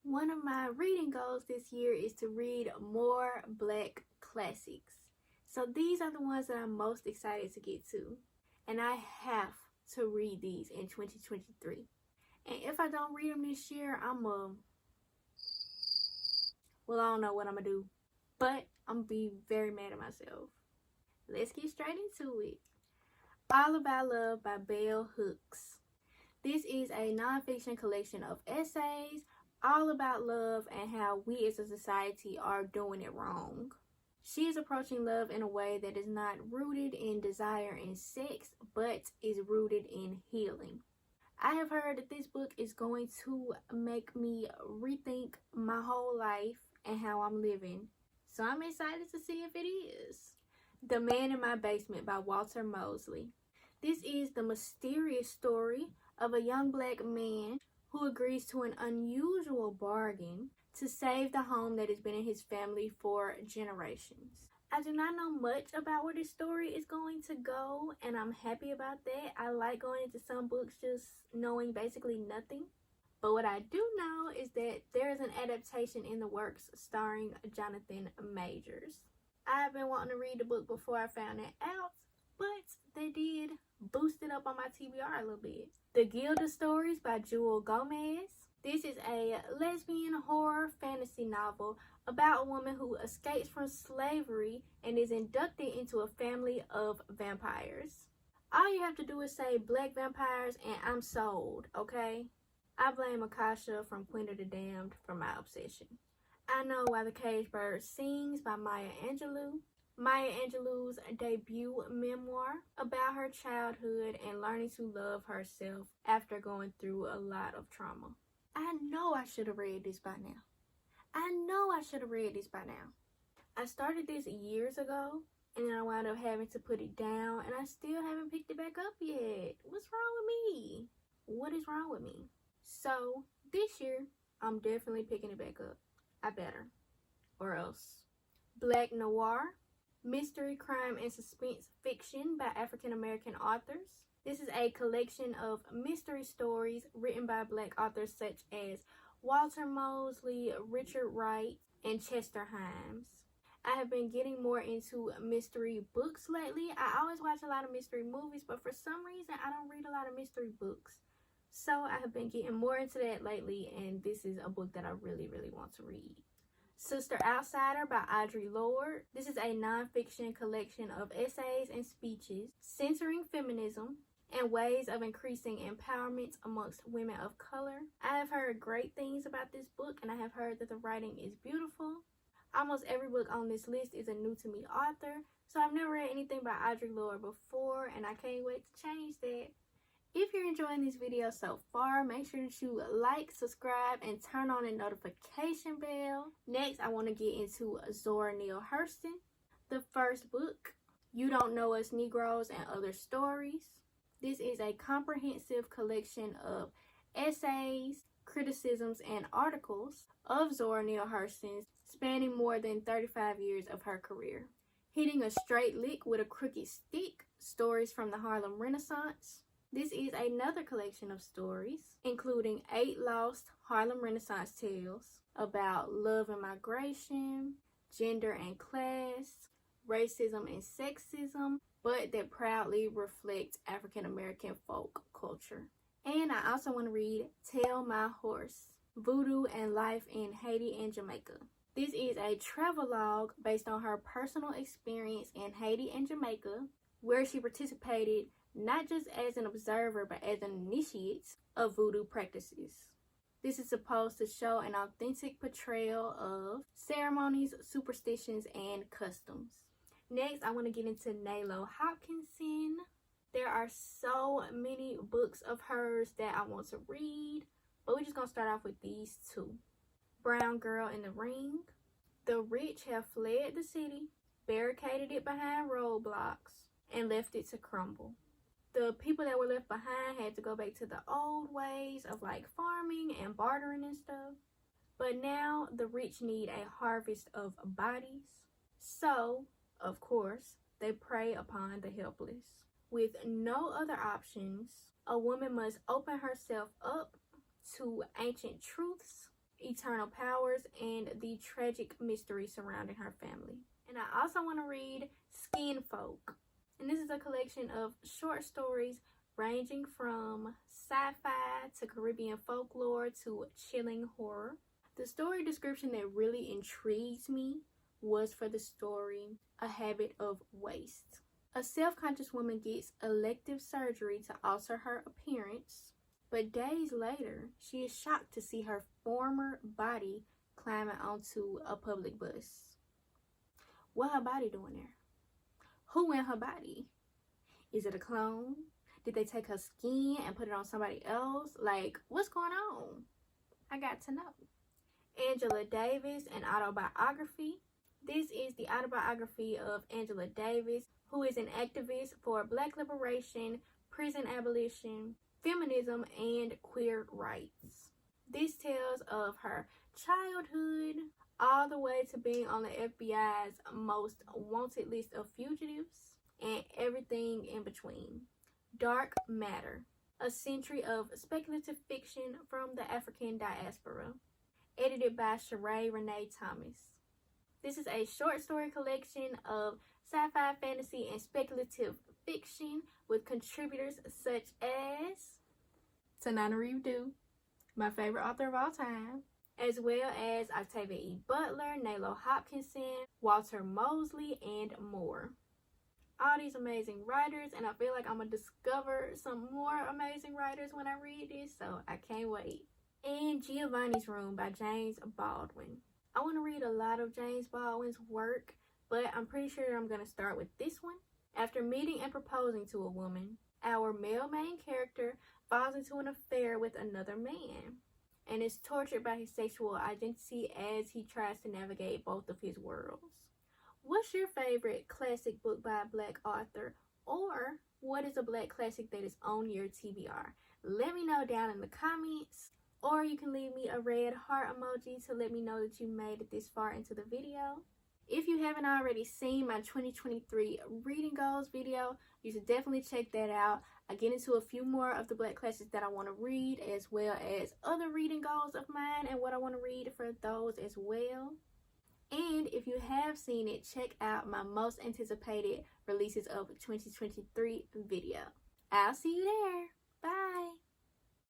One of my reading goals this year is to read more Black classics. So these are the ones that I'm most excited to get to. And I have to read these in 2023. And if I don't read them this year, I don't know what I'm gonna do. But I'm gonna be very mad at myself. Let's get straight into it. All About Love by Bell Hooks. This is a nonfiction collection of essays all about love and how we as a society are doing it wrong. She is approaching love in a way that is not rooted in desire and sex, but is rooted in healing. I have heard that this book is going to make me rethink my whole life and how I'm living. So I'm excited to see if it is. The Man in My Basement by Walter Mosley. This is the mysterious story of a young Black man who agrees to an unusual bargain to save the home that has been in his family for generations. I do not know much about where this story is going to go, and I'm happy about that. I like going into some books just knowing basically nothing. But what I do know is that there is an adaptation in the works starring Jonathan Majors. I've been wanting to read the book before I found that out, but they did boost it up on my TBR a little bit. The Gilda Stories by Jewelle Gomez. This is a lesbian horror fantasy novel about a woman who escapes from slavery and is inducted into a family of vampires. All you have to do is say Black vampires and I'm sold, okay? I blame Akasha from Queen of the Damned for my obsession. I Know Why the Caged Bird Sings by Maya Angelou. Maya Angelou's debut memoir about her childhood and learning to love herself after going through a lot of trauma. I know I should have read this by now. I started this years ago, and then I wound up having to put it down, and I still haven't picked it back up yet. What's wrong with me? What is wrong with me? So, this year, I'm definitely picking it back up. I better. Or else. Black Noir. Mystery, crime, and suspense fiction by African American authors. This is a collection of mystery stories written by Black authors such as Walter Mosley, Richard Wright, and Chester Himes. I have been getting more into mystery books lately. I always watch a lot of mystery movies, but for some reason I don't read a lot of mystery books. So I have been getting more into that lately, and this is a book that I really, really want to read. Sister Outsider by Audre Lorde. This is a nonfiction collection of essays and speeches centering feminism and ways of increasing empowerment amongst women of color. I have heard great things about this book, and I have heard that the writing is beautiful. Almost every book on this list is a new to me author, so I've never read anything by Audre Lorde before, and I can't wait to change that. If you're enjoying this video so far, make sure that you like, subscribe, and turn on the notification bell. Next, I want to get into Zora Neale Hurston. The first book, You Don't Know Us, Negroes and Other Stories. This is a comprehensive collection of essays, criticisms, and articles of Zora Neale Hurston spanning more than 35 years of her career. Hitting a straight lick with a crooked stick, stories from the Harlem Renaissance. This is another collection of stories, including 8 lost Harlem Renaissance tales about love and migration, gender and class, racism and sexism, but that proudly reflect African American folk culture. And I also want to read Tell My Horse, Voodoo and Life in Haiti and Jamaica. This is a travelogue based on her personal experience in Haiti and Jamaica, where she participated not just as an observer, but as an initiate of voodoo practices. This is supposed to show an authentic portrayal of ceremonies, superstitions, and customs. Next, I want to get into Nalo Hopkinson. There are so many books of hers that I want to read, but we're just going to start off with these 2. Brown Girl in the Ring. The rich have fled the city, barricaded it behind roadblocks, and left it to crumble. The people that were left behind had to go back to the old ways of like farming and bartering and stuff. But now the rich need a harvest of bodies. So, of course, they prey upon the helpless. With no other options, a woman must open herself up to ancient truths eternal powers, and the tragic mystery surrounding her family. And I also want to read Skin Folk. And this is a collection of short stories ranging from sci-fi to Caribbean folklore to chilling horror. The story description that really intrigues me was for the story A Habit of Waste. A self-conscious woman gets elective surgery to alter her appearance, but days later, she is shocked to see her former body climbing onto a public bus. What her body doing there? Who in her body? Is it a clone? Did they take her skin and put it on somebody else? Like, what's going on? I got to know. Angela Davis, an autobiography. This is the autobiography of Angela Davis, who is an activist for Black liberation, prison abolition, feminism, and queer rights. This tells of her childhood all the way to being on the FBI's most wanted list of fugitives and everything in between. Dark Matter, a century of speculative fiction from the African diaspora. Edited by Sheree Renee Thomas. This is a short story collection of sci-fi, fantasy, and speculative fiction with contributors such as Tanana Reeve, my favorite author of all time, as well as Octavia E. Butler, Nalo Hopkinson, Walter Mosley, and more. All these amazing writers, and I feel like I'm going to discover some more amazing writers when I read this, so I can't wait. And Giovanni's Room by James Baldwin. I want to read a lot of James Baldwin's work, but I'm pretty sure I'm going to start with this one. After meeting and proposing to a woman, our male main character falls into an affair with another man and is tortured by his sexual identity as he tries to navigate both of his worlds. What's your favorite classic book by a Black author? Or what is a Black classic that is on your TBR? Let me know down in the comments. Or you can leave me a red heart emoji to let me know that you made it this far into the video. If you haven't already seen my 2023 reading goals video, you should definitely check that out. I get into a few more of the Black classics that I want to read, as well as other reading goals of mine and what I want to read for those as well. And if you have seen it, check out my most anticipated releases of 2023 video. I'll see you there. Bye.